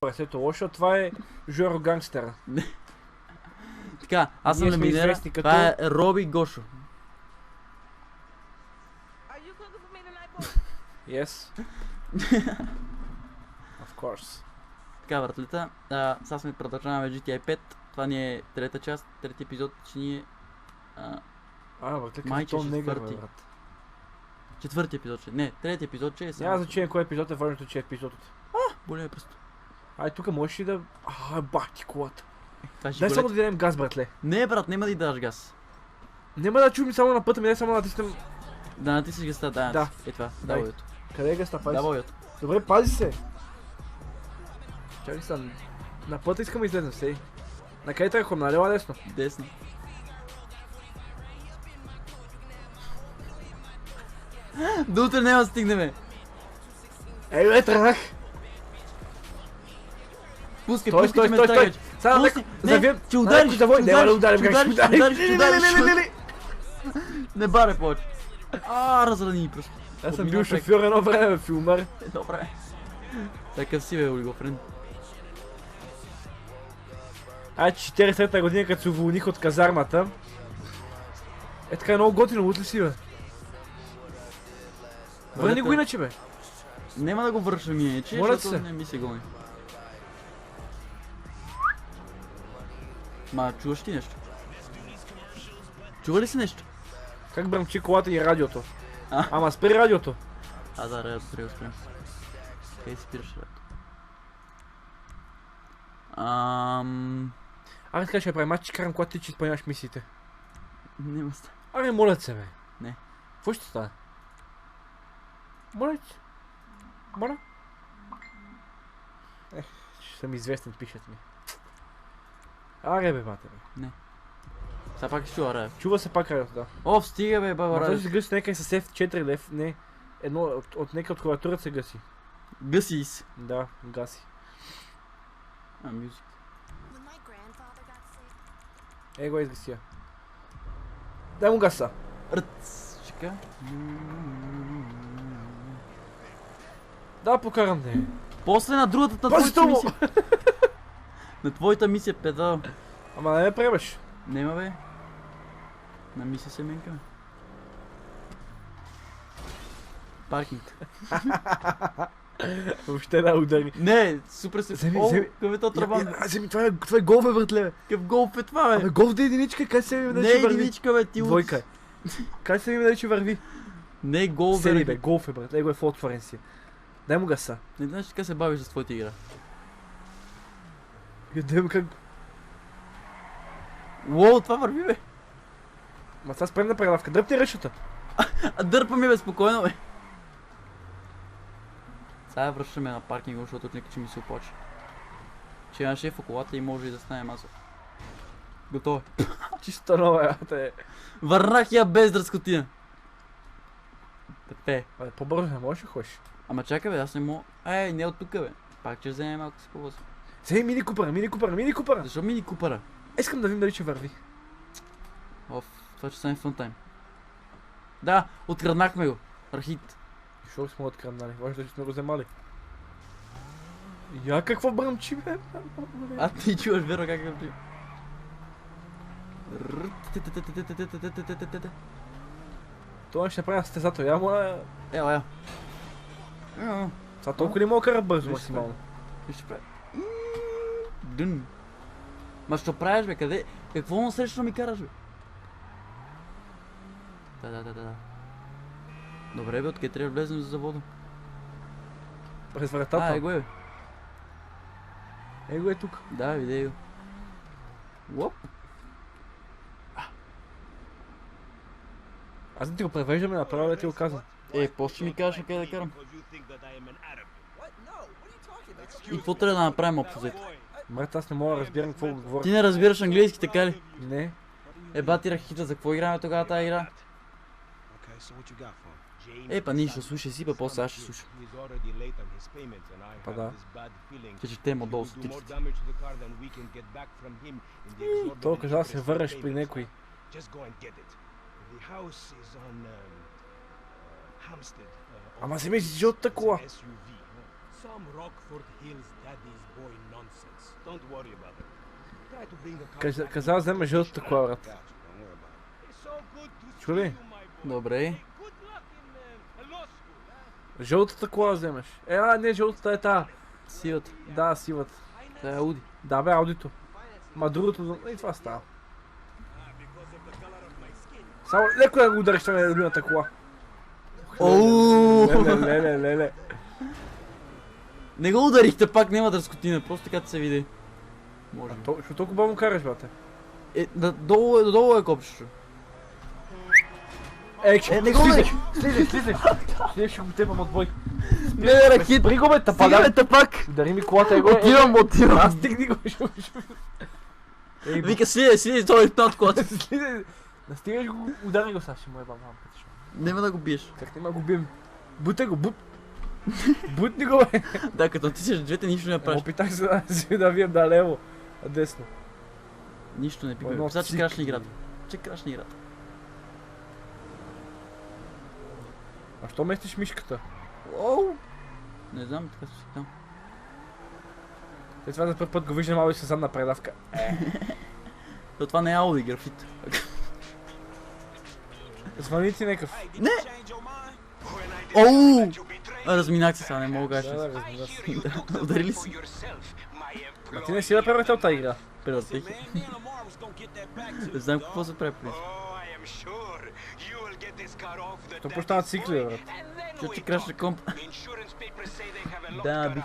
Пресето лошо, това е Жоро Гангстера. Така, аз съм Ние сме Леминера, известни като- това е Роби Гошо. Yes. Of course. Така, братлета, сега сме продължаваме GTI 5. Това ни е трета част, трети епизод, че ние... Братле, Майче, като то негър, четвърти. брат. Четвърти епизод, че... Не, трети епизод, че е Няма само... значение кой епизод е важното, че е епизодът. Боля просто. Ай, тук можеш ли да... бахти колата. Това ще Дай болят. само да дадем газ, братле. Не, брат, няма да й даш газ. Няма да чуем само на пътя ми, дай само да натиснем... Да натиснеш газта, да. Да. Е това, Дай. W-то. Къде е гъста, пази? W-то. Добре, пази се. Чакай са, на пътя искам да излезем, сей. На къде тръгвам, на лева десно? Десно. До утре няма да стигнеме. Ей, бе, тръгнах! Пускай, Стой, пускай, стой, че ме стой, тръгаш. стой! Сега Пусни. да завием... Ще удариш, Няма да ударим, как ще ударим? удариш. Не баре повече. Разрани просто. Аз съм Подмина бил прек. шофьор едно време, филмър. Добре. Такъв си бе, Олигофрен. 43-та година, като се уволних от казармата. Е така много готино, лут ли си, бе? Върни го иначе, бе. Няма да го вършам иначе, Моля защото се. не ми се гони. Ма, чуваш ти нещо? Чува ли си нещо? Как бръмчи колата и радиото? А. Ама спри радиото. Да, радиото трябва да спрем. Къде спираш радиото? Аре така ще правим, аз ще карам, когато ти че изпълняваш мисиите. Нема ста. Аре, моля се, бе. Не. Какво ще стане? Моля ти. Моля. Ще съм известен, пишат ми. Аре, бе, бате, бе. Сега пак ще чува радио. Чува се пак радиото, да. Оф, стига бе, баба Ма този радио. се гъси някъде с F4 лев, не. Едно от нека от клавиатурата се гъси. Гъси се. Да, гаси. Мюзик. Ей го изгасия. Дай му гаса. Ръц. Чека. Да, покарам не. После на другата, на Пази твоята му! мисия. На твоята мисия, педал. Ама не ме приемаш. Нема бе. На мисия се менкаме. Паркинг. Въобще да удари. Не, супер се... Вземи, О, вземи. какъв е то трабан? Вземи, това е голф, бе, братле. Какъв голф е това, бе? Абе, голф да е единичка, как се ми Не да е ще върви? единичка, бе, ти луд. Двойка е. Как се ми да ще върви? Не е голф, Сери, бе. бе, голф е, брат. Его е Ford Флоренция. Дай му гаса. Не знаеш така се бавиш за твоята игра. Дай му как... Уоу, това върви, бе. Ма сега спрем на прелавка. Дръпни ръчата. А дърпа ми, бе, спокойно, бе. Сега връщаме на паркинга, защото от че ми се оплаче. Че има шеф в колата и може и да стане маса. Готово е. Чисто нова, е. Върнах я без дръскотина. Тепе. Абе, по-бързо не можеш да ходиш. Ама чакай, бе, аз не мога. Не от тука, бе. Пак ще вземем малко си по-бързо. Вземи мини купъра. Защо мини купара? Искам да видим дали ще върви. Оф, това ще стане фънтайм. Да, откраднахме го. Рахит. Защо сме откраднали? Може да сме го вземали. Я какво бръмчи, бе? А ти чуваш верно как е. Това ще направя стезато. Я моля... Ела. Това толкова ли мога да кара бързо Виж, максимално? И ще прави. Дън. Ма що правиш, бе? Къде? Какво насрещно ми караш, бе? Да. Добре, бе, откъде трябва да влезем за завода? През вратата. Его е, бе. Его е тук. Да, видей го. Уоп. Аз да ти го превеждаме направо, да ти го казвам. После ще ми кажеш къде да карам. И какво трябва да направим общо взето? Брат, аз не мога да разбирам какво го говоря. Ти не разбираш английски, така ли? Не. Бати Рахита, за какво играме тогава тази игра? Па нищо, слушай си, бе, после аз ще слушам. Па да. Ще четем отдолу сутиците. Толкова да се върнеш при някой. The house is on Hampstead. Ама вземи си жълтата кола. It's an SUV. Some Rockford Hills daddy's boy nonsense. Don't worry about it. Try to bring a car. Каза вземе жълтата кола, брат. It's so good to Чули? see you, my boy. Добре. Hey, good luck in law school. Жълтата кола вземеш. Не, жълтата е тая. Сивата. Да, сивата. Това е Ауди. Да бе, аудито. Ма другото, и това става. Само леко да го удариш, това е любимата кола. Оу! Леле. Не го ударихте пак, няма да разкотина, просто така се види. Може. Що толкова бавно караш, брате? Долу е копчето. Не го удариш! Слизай! Ще го тепам от бой. Не, ракет! Спри го, бе, тапада! Стига, бе, тапак! Удари ми колата, его. Отивам! Аз стигни го, Вика, слидай, той е над колата. Слизай! Настигаш го, удари го, сега ще му ебам пътиш. Нема да го биеш. Как няма го бием? Бутай го, бутни го, бе! Да, като натиснеш двете, нищо не правиш. Опитах се да вием да лево, а десно. Нищо не пипай. Едно Писа, че цик. крашна играта. Че крашна играта. А що местиш мишката? Оу! Не знам, така си там. Това за първ път го виждам, малко и със задна предавка. То това не е Ауди графит. Звъни ти някакъв. Не! Оу! Разминах се сега, не мога да Да, кажа. разбира се. Ударили си. А ти не си да правите от тази игра. Превъртих. Не знам какво се прави по принцип. То почта на цикли, брат. Чу, че крашна комп. Да, бих.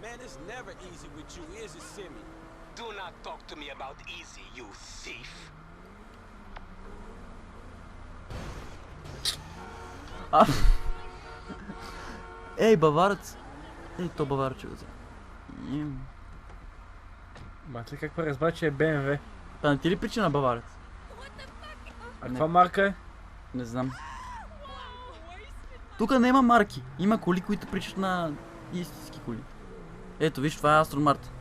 Man, it's never easy with you, is it, Simmy? Do not talk to me about easy, you thief. Ей, баварец! Ей, то баварче го взема. Мате, как разбра, че е БМВ? Та не ти ли причина баварец? А каква марка е? Не знам. Тук няма марки. Има коли, които причат на истински коли. Ето, виж, това е Астон Мартин.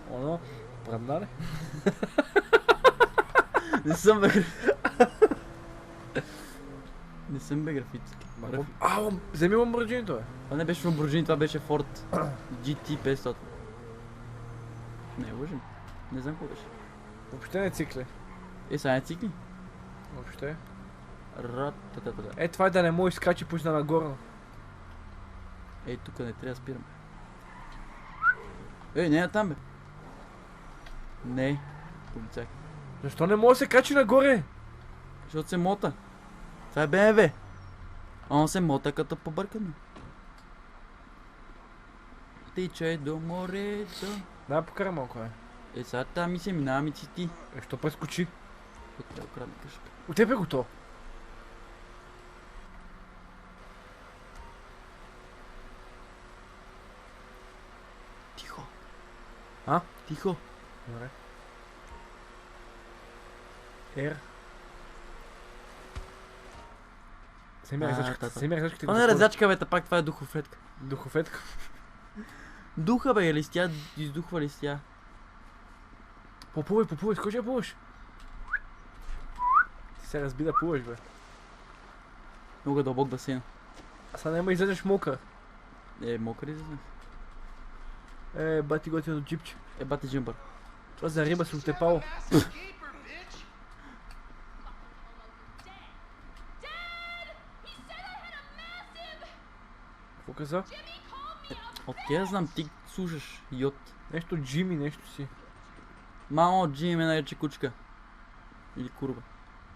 Оно, прадна ли? Не съм бе графит. Не съм бе графит. Вземи Ламборджинито, бе. Това не беше Lamborghini, това беше Ford GT 500. Не, лъжим. Не знам какво беше. Въобще не цикли. Сега не цикли? Въобще. Ра-та-та-та-та. Това е да не може скачи пусна нагорно. Ей, тук не трябва да спирам. Ей, не е там бе. Не. Полицай. Защо не може да се качи нагоре? Защото се мота. Това е БМВ. Он се мота като побъркано. Тичай до морето. Да, покара малко, бе. Сега там ми се минаваме ти. Що прескочи? Хотел крадна къща. От теб е го то. Тихо. А? Тихо. Добре. Р. Вземи резачката. Вземи резачката. Това не е резачка, бе, пак това е духофетка. Духофетка. Духа, бе, листя, издухва листя. Поплувай, скочи да плуваш. Ти се разби да плуваш, бе. Много дълбок басейн. А сега няма излезеш мокър. Мокър излезнах. Бати готино джипче. Бати джимбър. Това за риба се отепало. Какво каза? Откъде знам, ти слушаш, йод. Нещо Джими, нещо си. Мамо, Джими ме нарече кучка. Или курва.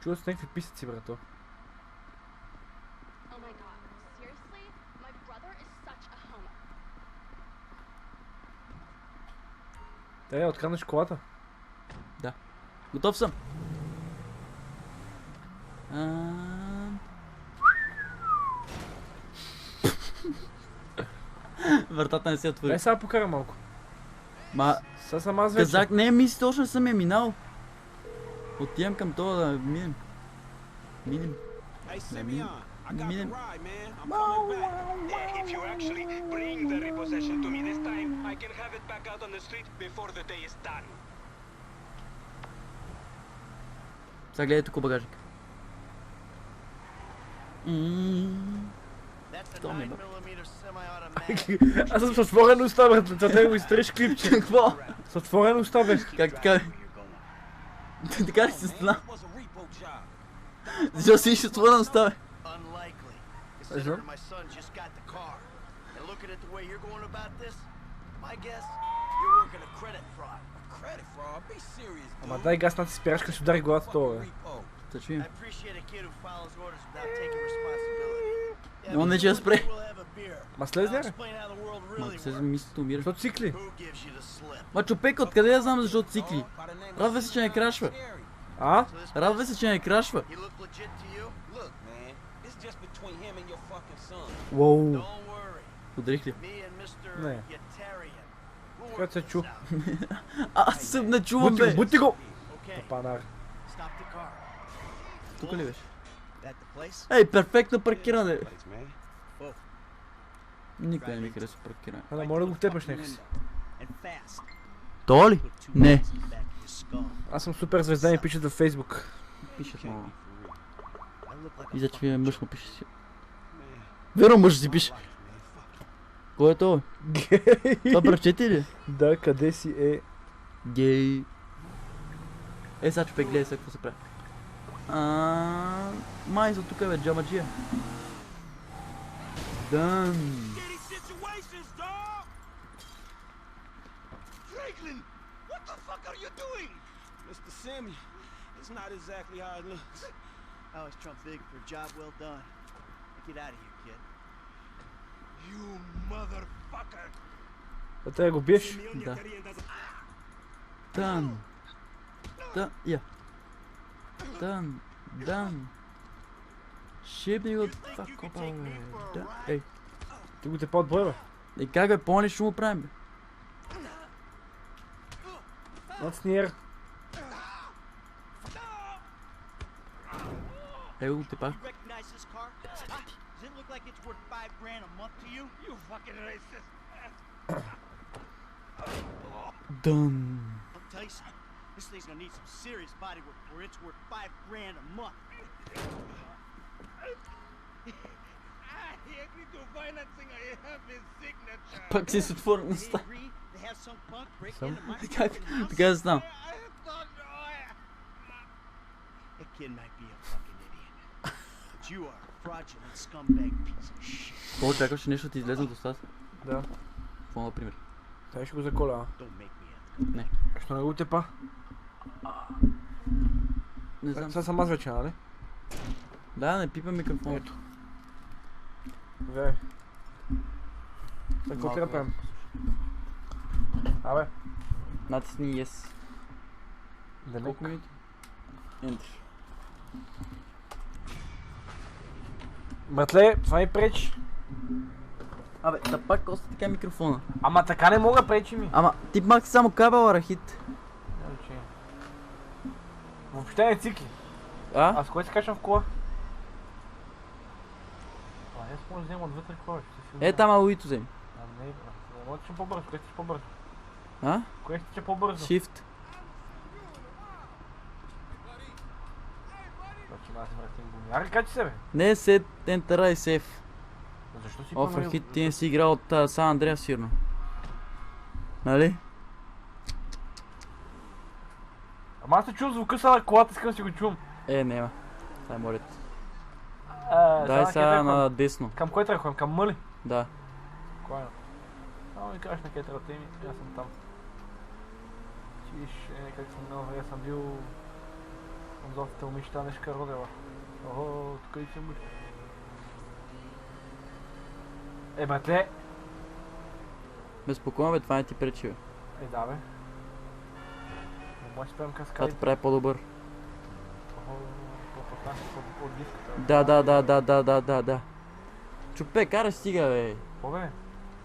Чува се някакви писъци, брато. Трябва да откраднеш колата. Готов съм. Вратата не се отвори. Дай сега покара малко. Ма, Сега съм аз вече. казах, не, мисли, точно съм я минал. Отивам към това да минем. Минем. Hey, Let me- Simeon, I got Minute. the ride, man. I'm coming back. If you actually bring the repossession to me this time, I can have it back out on the street before the day is done. Сега гледай тук багажник. То ми е, бе. Аз съм с отворена уста, брат. Това го изтреш клипче. Какво? С отворена уста, бе. Как така? Така ли се стана? Защо си ще отворена уста, бе? Знам. Credit fraud? Be serious, dude. Ама дай газ, над си спираш, като си удари главата това, бе. Да чуем. I appreciate a kid who follows orders without taking responsibility. Yeah, Но не че я спре. we'll have a beer. Ма слезне, I'll бе. explain how the world Ма really се works. мислите умира. Защото цикли. Who gives you the slip? Ма Чупека, откъде я знам защо цикли? Радва се, че не крашва. А? So this Радва се, че не крашва. he look legit to you? Look, man, it's just between him and your fucking son. Уоу. Don't worry. Ударих ли? Me and Mr. Не. Yetarian. We'll Как work се this чу? out. Аз съм не чувам, бе. Бути го! Okay, Панар. stop the car. Тук ли беше? That the place? Ей, перфектно паркиране. Place, man. Никой не ми харесва паркиране. Ана, моля да го тепаш някакси. And fast. То ли? Put two Не. bullets in the back of his skull. Аз съм супер звезда и пишат във Фейсбук. Пишеш много. I look like a Мисля, че ви е fucking мъж му пише си. Верно мъж си пише. Кой е то? Това прочете ли? Да, къде си е? Гей. Е, сега Чупек, гледай сега какво се прави. Май за тук е, бе, джамаджия. Дън. Shitty situations, dog! Franklin, what the fuck are you doing? Mr. Sammy, it's not exactly how it looks. I always trump big for a job well done. Get out of here, kid. You motherfucker! Да трябва да го биеш. Simeon Да. Yetarian doesn't... Дън. Дън. Я. Дън. Дън. Шибни го това копа, бе. Да. Ей. Ти го тепа от бой, бе. И как бе, по-не ще му правим, бе? Над снир. Ей го те пак. You recognize this car? Huh? Does it look like it's worth $5,000 a month to you? You fucking racist! Дън. I'll tell you something. This thing's gonna need some serious body work before it's worth $5,000 a month. I agree to financing. I have his signature. Пак си с отворена They уста. agree to have some punk break Some- into my Как? fucking house? Така да знам. I don't know. That kid might be a fucking idiot. But you are a fraudulent scumbag piece of shit. Какво очакваш, нещо ти излезе от устата? Да. Какво, например? Тай ще го заколя, а. Don't make me have Що не го тепа? Не знам. Сега съм аз вече, нали? Да, не пипа микрофон. Ето. Вей. Сега какво Малко, трябва да правим? Абе. Натисни yes. Да не. Колко минути? Enter. Братле, това ми пречи. Абе, да пак оста така микрофона. Ама така не мога, пречи ми. Ама, ти махти само кабела, Рахит. Въобще не цикли. А? Аз кое се качвам в кола? А, аз може да взема отвътре кола, ще си... Е, там Ауито вземи. А, не, брат. Може да тича по-бързо, кое ще тича по-бързо? А? Кое ще тича по-бързо? Shift. Значи аз се вратим го. Аре, качи се, бе. Не, сет, ентера и сейф. Защо си О, променил- Рахит, ти не си играл от Сан Андреас, сигурно. Нали? Ама аз не чувам звука сега на колата, искам да си го чувам. Е, няма. Това е морето. сега Дай сега кетъра на десно. Към кой трябва да ходим? Към Мъли? Да. Спокойно. Само ми кажеш на кетъра теми, аз съм там. Чиш, как съм много време съм бил... Съм златите момичета, нешка родела. Охо, тук и съм бил. Е, братле! Безпокойно, бе, това не ти пречи, бе. Е, да, бе. Не може да спрем Това каскадите. те прави по-добър. Охо, по-поднася, по-диската. Да. Чупе, карай, стига, бе. Какво, бе?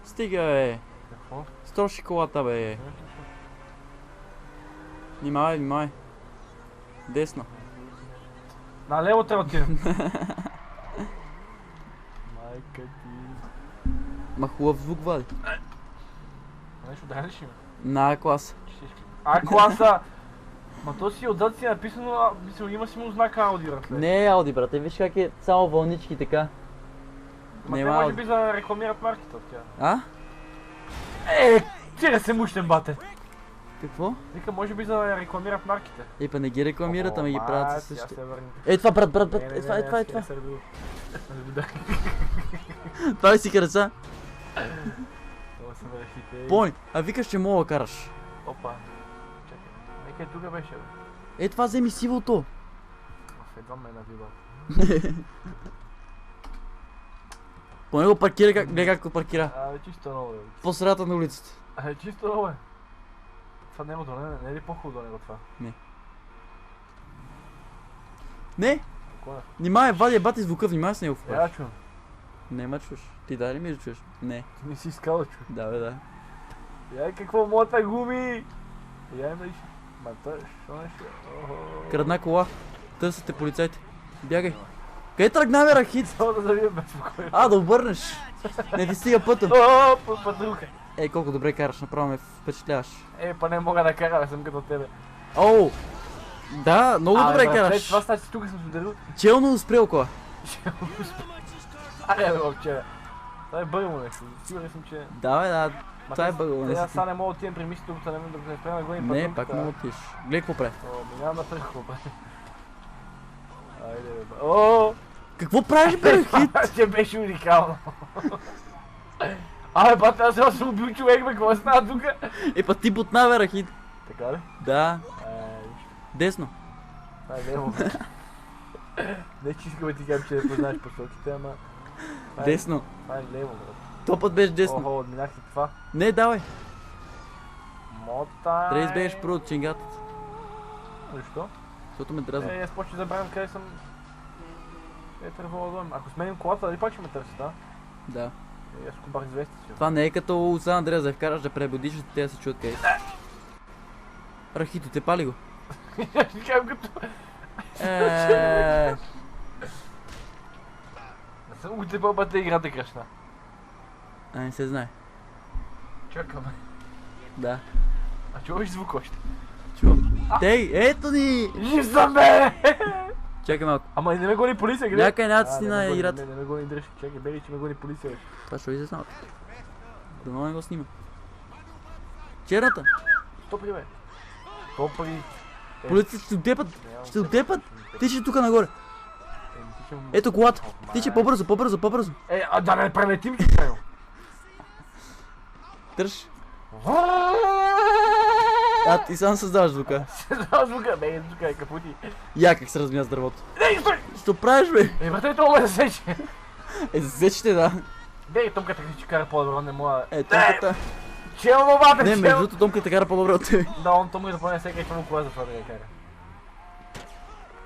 Стига, бе. Какво? Строши колата, бе. Внимавай. Десно. На лево трябва да отидем. Майка ти. Ма хубав звук вади. Нещо дай ли ще има? На класа. А класа! Ма то си отзад си е написано, има си му знака Ауди, братле. Не е Ауди, брате, виж как е само вълнички така. Ма те Нема може Ауди. би за да рекламират марката от тя. А? Тире се мущен, бате. Какво? Вика, може би за да рекламират марките. Па не ги рекламират, ама ги правят със Сега същите. се върнете. Е, това, брат, Не, това е това. аз се разбил. Това ли си хареса? Това се върхите. Пони, а викаш, че мога да караш. Опа. Чакай. Нека и тук беше, бе. Е, това вземи сивото. Оф, едва ме навива. Поне го паркира, гледай как го паркира. Чисто ново, бе. По средата на улицата. Чисто ново, бе. Това негото, не е ли по-хубаво до него това? Не, Какво е? внимай, вади бати звука, внимай с него в Я чувам. Нема чуш. Ти дали ми да чуеш? Не. Ти не си искал да чуеш. Да, бе, да. Яй, какво мота гуми? Яй, ме ще... Ма той, що не ще... Крадна кола. Търсите полицайите. Бягай. Къде тръгна, бе, Рахит? Само да завием безпокойно. А, да обърнеш. Не ти стига пътя. Патруха. Ей, колко добре караш, направо ме впечатляваш. Па не мога да карам, съм като тебе. Оу! Да, много добре караш. Това стачи, тук съм се ударил. Челно спрял кола. Аре, бе, момче. Това е бъгало нещо. Сигурен съм, че... Да, бе, да. Това е бъгало, не Сега си. сега не мога да отидем при мисълта, да не спрем да гоним Не, патрулката. пак мога да отиш. Гледай какво прави. Минавам на тръх, какво прави. Айде, бе. О! Какво правиш, бе, Рахит? Че беше уникално. Абе, бате, аз съм убил човек, бе, какво става тука? Е, па ти бутна, бе, Рахит. Така ли? Да. Виж. Десно. Това е лево. Не че искам да ти кажа, че не познаеш посоките, ама... Десно. Това е лево, брат. То път беше десно. Охо, отминах и това. Не, давай. Мотай... Трябва да избегаш първо от чингатата. Защо? Защото ме дразни. Аз почти забравям къде съм... Къде трябвало да дойм. Ако сменим колата, дали пак ще ме търсят, а? Да. Аз купах известие си. Това не е като от Сан Андреас да вкараш да пребудиш, и те да се чуят къде си. Рахито, те пали го. Ще кажам като... Еее. Не съм го тепал, бата играта крашна. А, не се знае. Чакаме. Да. А чуваш звук още? Чувам. Тей, ето ни! Жив съм, бе! Чакай малко. Ама не ме гони полиция, къде? Някъде над стена не ме играта. гони, Не ме гони дръжки, чакай, бери, че ме гони полиция, бе. Това ще излезе малко. Дано не го снима. Черната! Стопри, бе. Стопри. Полицията ще отдепат! Ще отдепат! Тичи тук нагоре! Ето колата! Тичи по-бързо, по-бързо! Да не прелетим, че правил. Търж! А, ти сам създаваш звука. Създава звука, бе, звука е капути. Я как се размия с дървото. Ей, стой! Що правиш, бе? Брате, това ме засече. Засечете, да. Бей, томката ще кара по-добро, не мога. Томката. Чел, бабата, Не, чел! между другото томката кара по-добре от тебе. Да, он Томка да поне всеки му кола за това да я кара.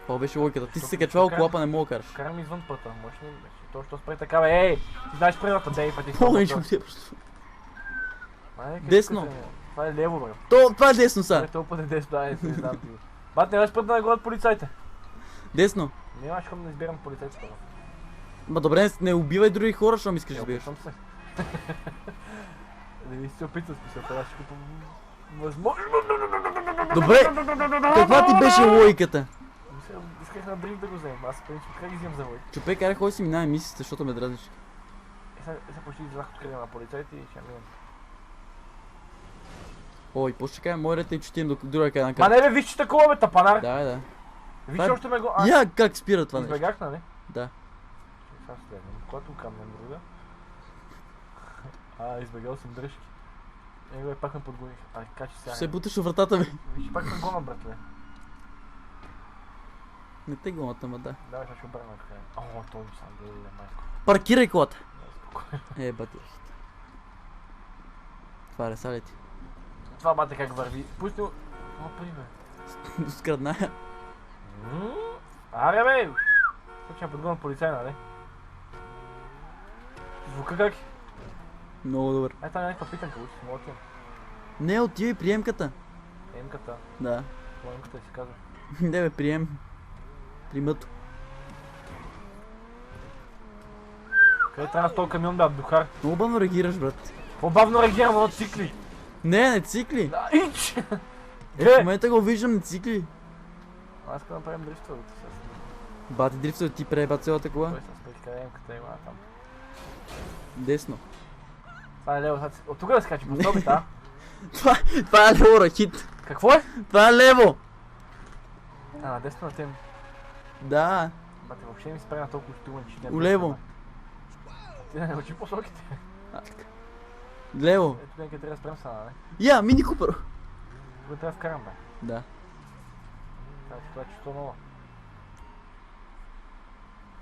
Това беше логиката. Ти си се качвал кола, па не мога да караш. Карам извън пъта, може ли? Точно спре така, бе, ей! Ти знаеш правилата, бей, пъти. Помниш му се просто. Десно. Това е лево, бе. Това е десно са. Този път е десно, да, не знам ти. Бат, не път да нагонят полицайите. Десно. Не имаш хом да избирам полицайите. Ма добре, не убивай други хора, щом искаш да биеш. Опитвам се. Не ми се опитвам смисъл, това ще купам... Възможно. Добре, каква ти беше логиката? Исках на дринк да го вземем, аз принцип как ги вземам за вой. Чупе, карай, хой си минава мисията, защото ме дразниш. Сега почти излях от кръга на полицайите и ще минем. Ой, после ще кажа, мой ред е четим до друга една Ма карта. не бе, виж, че такова бе, тапанар! Да, да. Виж, това че е- още ме го... Я, как спира това нещо? Избегах, нали? Да. Сега следвам. Когато камнем друга. Избегал съм дръжки. Его е пак ме подгоних. Качи сега. Ще се буташ в вратата ми. Виж, пак ме гона, братле. Не те гоната, ма да. Давай, ще обърна край. Той ми сам да е майко. Паркирай колата. Спокойно. Бати. Това е сали ти. Това бате как върви. Пусти го. Опри, бе. Скрадна. Аре, бе! Случай подгонам полицай, нали? Звука как? Много добър. Ето е някаква питанка, учи си, мога. Не, отивай приемката. Емката. Да. Емката си казва. Не бе, прием. Примато. Къде трябва с този камион, бе, Абдухар? Много бавно реагираш, брат. По-бавно реагирам, но цикли. Не цикли. Да, ич! В момента го виждам на цикли. Аз искам да направим дрифтовете сега. Бати дрифтове, ти преба цялата кола. Той с прикаремката има там. Десно. Това е лево, от тук да скачи по стълбите, а? Това е лево, Рахит. Какво е? Това е лево. А, на десно на тем. Да. Бате, въобще не ми спре на толкова штурман, че не е Улево. Ти да не учи посоките. Лево. Ето някъде трябва да спрем сега, не? Я, Мини Купър. Тук трябва да вкарам, бе. Да. Това е чисто ново.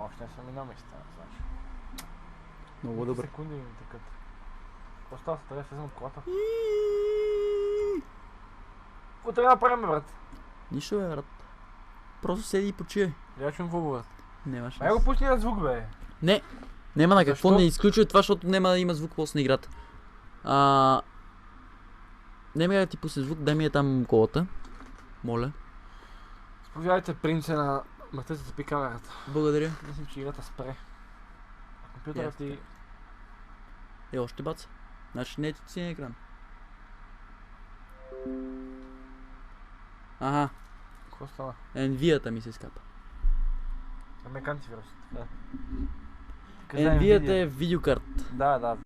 Още не съм минал места, значи. Много добре. Секунди ми тъкат. Какво става? Трябва да слезем от колата. Какво трябва да направим, брат? Нищо бе, брат. Просто седи и почивай. Я чум какво, брат. Няма Ай шанс. го пусни на звук, бе. Не. Няма на какво Защо? не изключвай това, защото няма да има звук после на играта. Нема да ти пусне звук, дай ми е там колата. Моля. Сповядайте принце на мъртвецата пи камерата. Благодаря. Мислим, че играта спре. Компютърът ти... Още баца. Значи не е ти син екран. Ага. Какво стана? Nvidia-та ми се изкапа. Ами антивирус. Да. Nvidia-та е видеокарта. Да, да.